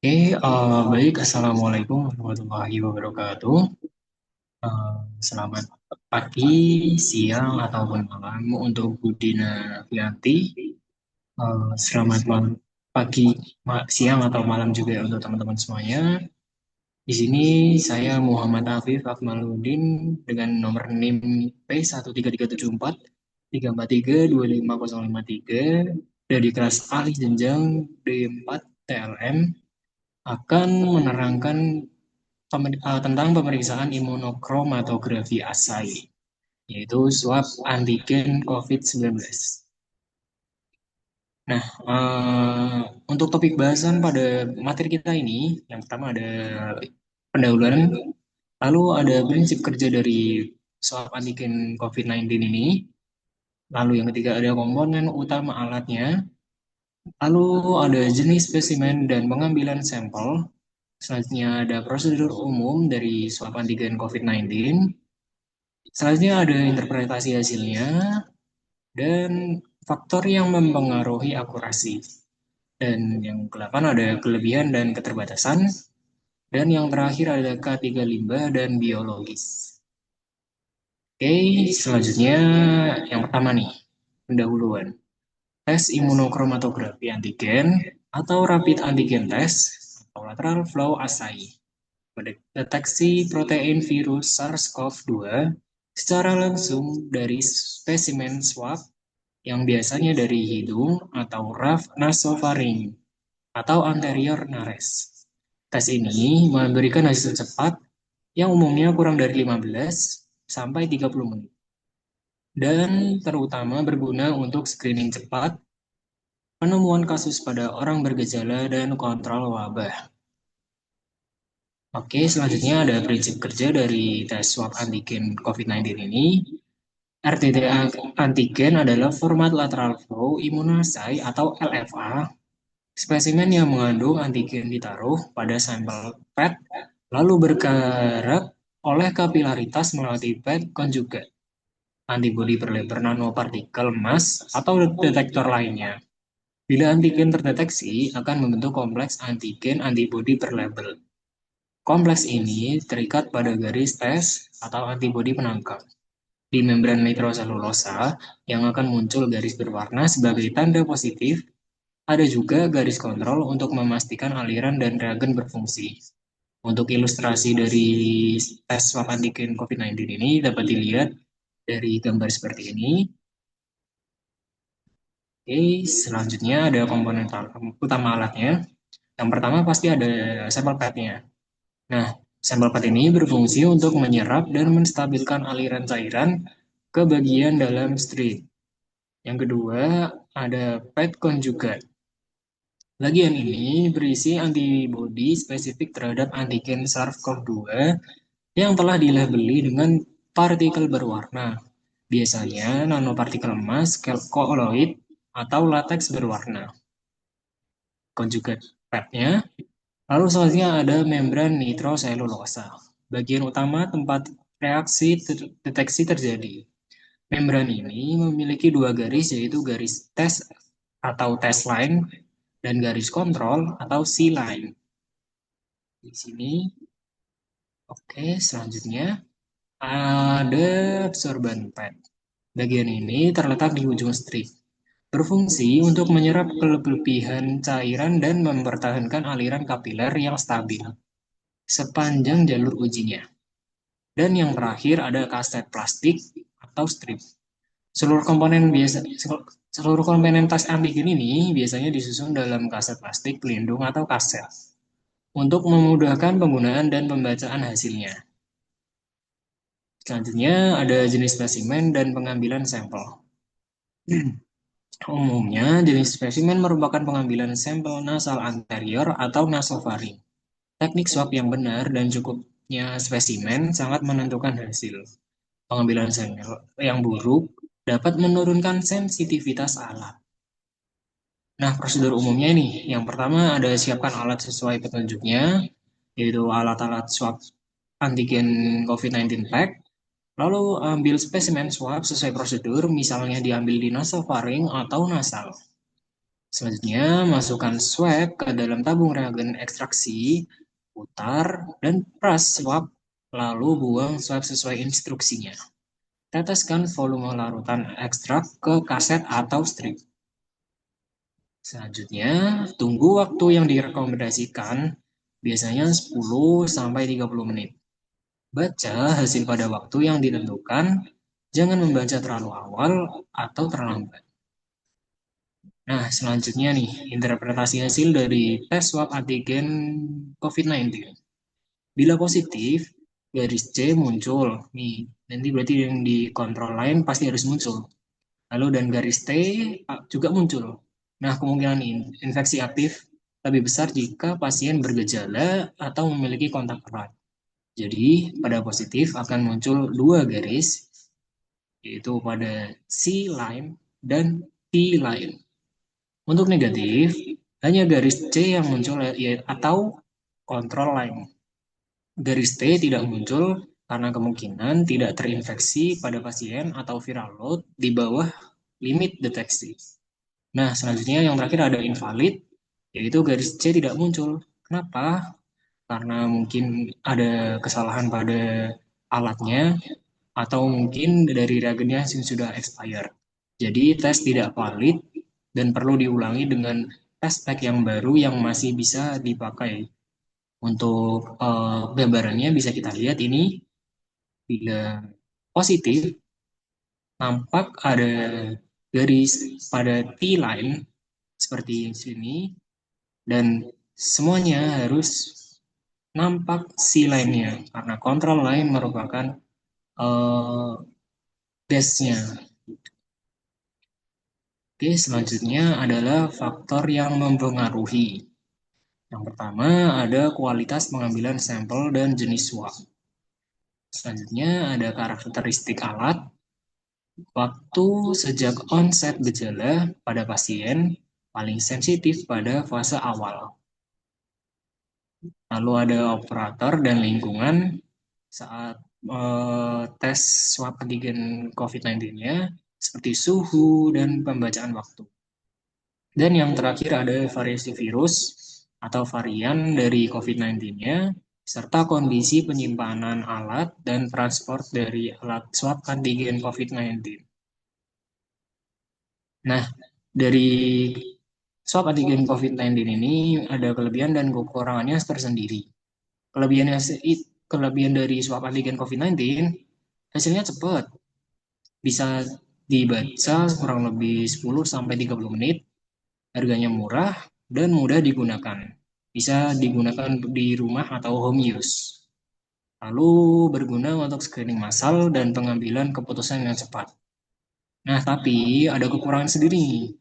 Baik. Assalamualaikum warahmatullahi wabarakatuh. Selamat pagi, siang, ataupun malam untuk Budina Fianti. Selamat malam, pagi, siang, atau malam juga untuk teman-teman semuanya. Di sini saya Muhammad Afif Akmaluddin dengan nomor NIM P13374 dari kelas alih jenjang D4 TLM akan menerangkan tentang pemeriksaan imunokromatografi assay, yaitu swab antigen COVID-19. Nah, untuk topik bahasan pada materi kita ini, yang pertama ada pendahuluan, lalu ada prinsip kerja dari swab antigen COVID-19 ini, lalu yang ketiga ada komponen utama alatnya, lalu ada jenis spesimen dan pengambilan sampel, selanjutnya ada prosedur umum dari swab antigen COVID-19. Selanjutnya ada interpretasi hasilnya dan faktor yang mempengaruhi akurasi. Dan yang ke-8 ada kelebihan dan keterbatasan. Dan yang terakhir ada K3 limbah dan biologis. Oke, selanjutnya yang pertama nih, pendahuluan. Tes imunokromatografi antigen atau rapid antigen test atau lateral flow assay. Mendeteksi protein virus SARS-CoV-2 secara langsung dari spesimen swab yang biasanya dari hidung atau raf nasofaring atau anterior nares. Tes ini memberikan hasil cepat yang umumnya kurang dari 15 sampai 30 menit dan terutama berguna untuk screening cepat, penemuan kasus pada orang bergejala dan kontrol wabah. Oke, selanjutnya ada prinsip kerja dari tes swab antigen COVID-19 ini. RTT antigen adalah format lateral flow immunoassay atau LFA. Spesimen yang mengandung antigen ditaruh pada sampel PET lalu bergerak oleh kapilaritas melewati PET konjugat, antibodi berlabel nanopartikel emas atau detektor lainnya. Bila antigen terdeteksi, akan membentuk kompleks antigen antibodi berlabel. Kompleks ini terikat pada garis tes atau antibodi penangkap di membran nitroselulosa yang akan muncul garis berwarna sebagai tanda positif. Ada juga garis kontrol untuk memastikan aliran dan reagen berfungsi. Untuk ilustrasi dari tes swab antigen COVID-19 ini dapat dilihat dari gambar seperti ini. Oke, selanjutnya ada komponen utama alatnya. Yang pertama pasti ada sampel PET-nya. Nah, sampel PET ini berfungsi untuk menyerap dan menstabilkan aliran cairan ke bagian dalam stream. Yang kedua, ada PET konjugat. Bagian ini berisi antibodi spesifik terhadap antigen SARS-CoV-2 yang telah dilabeli dengan partikel berwarna, biasanya nanopartikel emas, koloid, atau lateks berwarna. Konjugat PET-nya. Lalu selanjutnya ada membran nitroselulosa, bagian utama tempat reaksi deteksi terjadi. Membran ini memiliki dua garis, yaitu garis tes atau test line dan garis kontrol atau C line. Di sini, oke, selanjutnya ada absorban pad. Bagian ini terletak di ujung strip, berfungsi untuk menyerap kelebihan cairan dan mempertahankan aliran kapiler yang stabil sepanjang jalur ujinya. Dan yang terakhir ada kaset plastik atau strip. Seluruh komponen tas antigen ini biasanya disusun dalam kaset plastik pelindung atau kaset untuk memudahkan penggunaan dan pembacaan hasilnya. Selanjutnya ada jenis spesimen dan pengambilan sampel. Umumnya, jenis spesimen merupakan pengambilan sampel nasal anterior atau nasofaring. Teknik swab yang benar dan cukupnya spesimen sangat menentukan hasil. Pengambilan sampel yang buruk dapat menurunkan sensitivitas alat. Nah, prosedur umumnya nih, yang pertama ada siapkan alat sesuai petunjuknya, yaitu alat-alat swab antigen COVID-19 pack. Lalu ambil spesimen swab sesuai prosedur, misalnya diambil di nasofaring atau nasal. Selanjutnya, masukkan swab ke dalam tabung reagen ekstraksi, putar, dan peras swab, lalu buang swab sesuai instruksinya. Teteskan volume larutan ekstrak ke kaset atau strip. Selanjutnya, tunggu waktu yang direkomendasikan, biasanya 10 sampai 30 menit. Baca hasil pada waktu yang ditentukan, jangan membaca terlalu awal atau terlambat. Nah, selanjutnya nih, interpretasi hasil dari tes swab antigen COVID-19. Bila positif, garis C muncul. Nih, nanti berarti yang di kontrol lain pasti harus muncul. Lalu dan garis T juga muncul. Nah, kemungkinan infeksi aktif lebih besar jika pasien bergejala atau memiliki kontak erat. Jadi, pada positif akan muncul dua garis, yaitu pada C line dan T line. Untuk negatif, hanya garis C yang muncul atau kontrol line. Garis T tidak muncul karena kemungkinan tidak terinfeksi pada pasien atau viral load di bawah limit deteksi. Nah, selanjutnya yang terakhir ada invalid, yaitu garis C tidak muncul. Kenapa? Karena mungkin ada kesalahan pada alatnya atau mungkin dari reagennya yang sudah expire. Jadi tes tidak valid dan perlu diulangi dengan tes pack yang baru yang masih bisa dipakai. Untuk gambarannya bisa kita lihat ini bila positif nampak ada garis pada T-line seperti sini dan semuanya harus nampak C-line-nya karena kontrol line merupakan eh, base-nya. Oke, selanjutnya adalah faktor yang mempengaruhi. Yang pertama ada kualitas pengambilan sampel dan jenis swab. Selanjutnya ada karakteristik alat, waktu sejak onset gejala pada pasien paling sensitif pada fase awal. Lalu ada operator dan lingkungan saat tes swab antigen COVID-19-nya, seperti suhu dan pembacaan waktu. Dan yang terakhir ada variasi virus atau varian dari COVID-19-nya, serta kondisi penyimpanan alat dan transport dari alat swab antigen COVID-19. Nah, dari swab antigen COVID-19 ini ada kelebihan dan kekurangannya tersendiri. Kelebihannya kelebihan dari swab antigen COVID-19 hasilnya cepat, bisa dibaca kurang lebih 10 sampai 30 menit, harganya murah dan mudah digunakan. Bisa digunakan di rumah atau home use. Lalu berguna untuk screening massal dan pengambilan keputusan yang cepat. Nah, tapi ada kekurangan sendiri.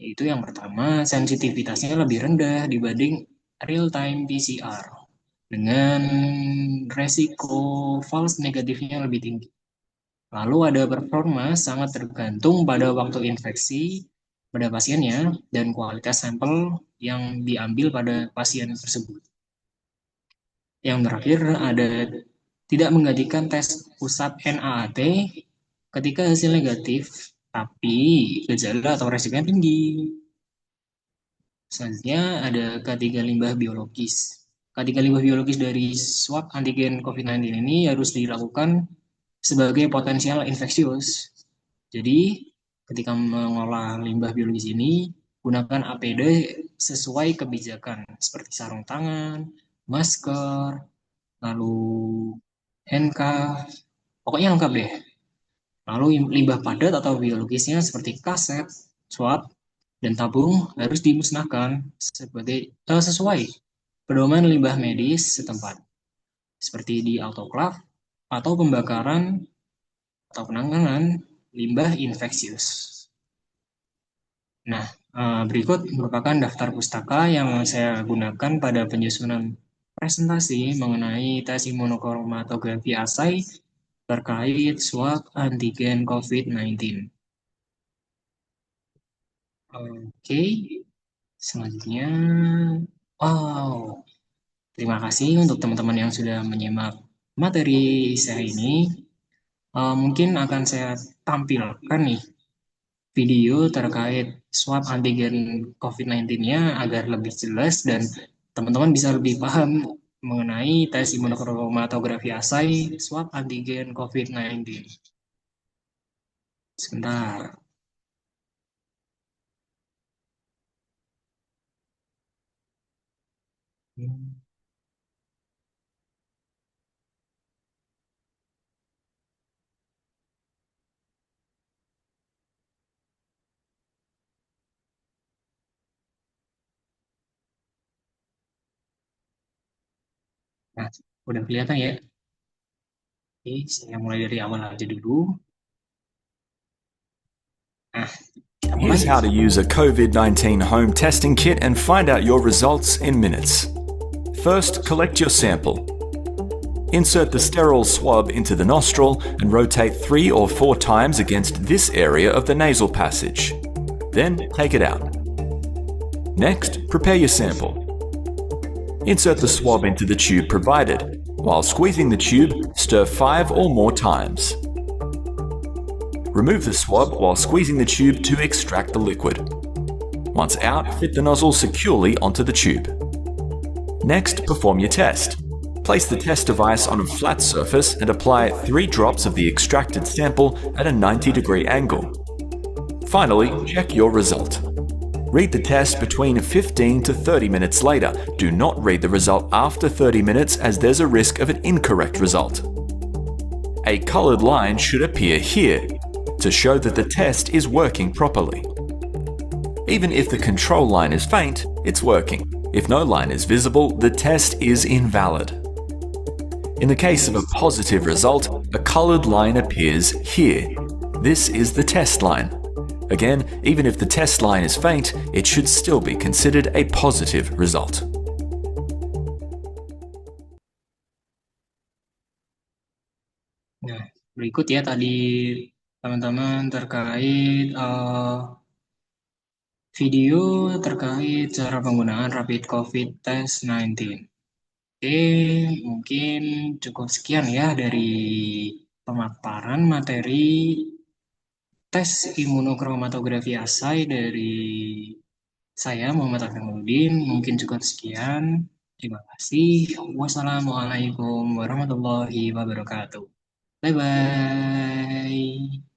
Yaitu yang pertama, sensitivitasnya lebih rendah dibanding real-time PCR. Dengan resiko false negatifnya lebih tinggi. Lalu ada performa sangat tergantung pada waktu infeksi pada pasiennya dan kualitas sampel yang diambil pada pasien tersebut. Yang terakhir ada tidak menggantikan tes pusat NAAT ketika hasil negatif, tapi gejala atau resikonya tinggi. Selanjutnya ada K3 limbah biologis. K3 limbah biologis dari swab antigen COVID-19 ini harus dilakukan sebagai potensial infeksius. Jadi, ketika mengolah limbah biologis ini, gunakan APD sesuai kebijakan, seperti sarung tangan, masker, lalu handcuff, pokoknya lengkap deh. Lalu limbah padat atau biologisnya seperti kaset, swab, dan tabung harus dimusnahkan sesuai pedoman limbah medis setempat, seperti di autoklav atau pembakaran atau penanganan limbah infeksius. Nah, berikut merupakan daftar pustaka yang saya gunakan pada penyusunan presentasi mengenai tes imunokromatografi assay terkait swab antigen COVID-19. Oke, selanjutnya, wow, terima kasih untuk teman-teman yang sudah menyimak materi saya ini. Mungkin akan saya tampilkan nih video terkait swab antigen COVID-19-nya agar lebih jelas dan teman-teman bisa lebih paham mengenai tes imunokromatografi assay swab antigen COVID-19. Sebentar. Nah, udah kelihatan ya? Oke, saya mulai dari awal aja dulu. Nah, kita mulai. Here's how to use a COVID 19 home testing kit and find out your results in minutes. First, collect your sample. Insert the sterile swab into the nostril and rotate 3 or 4 times against this area of the nasal passage. Then take it out. Next, prepare your sample. Insert the swab into the tube provided. While squeezing the tube, stir 5 or more times. Remove the swab while squeezing the tube to extract the liquid. Once out, fit the nozzle securely onto the tube. Next, perform your test. Place the test device on a flat surface and apply 3 drops of the extracted sample at a 90-degree angle. Finally, check your result. Read the test between 15 to 30 minutes later. Do not read the result after 30 minutes as there's a risk of an incorrect result. A colored line should appear here to show that the test is working properly. Even if the control line is faint, it's working. If no line is visible, the test is invalid. In the case of a positive result, a colored line appears here. This is the test line. Again, even if the test line is faint, it should still be considered a positive result. Nah, berikut ya tadi teman-teman terkait video terkait cara penggunaan Rapid COVID Test 19. Oke, mungkin cukup sekian ya dari pemaparan materi tes imunokromatografi assay dari saya Muhammad Afnanuddin. Mungkin cukup sekian. Terima kasih. Wassalamualaikum warahmatullahi wabarakatuh. Bye bye.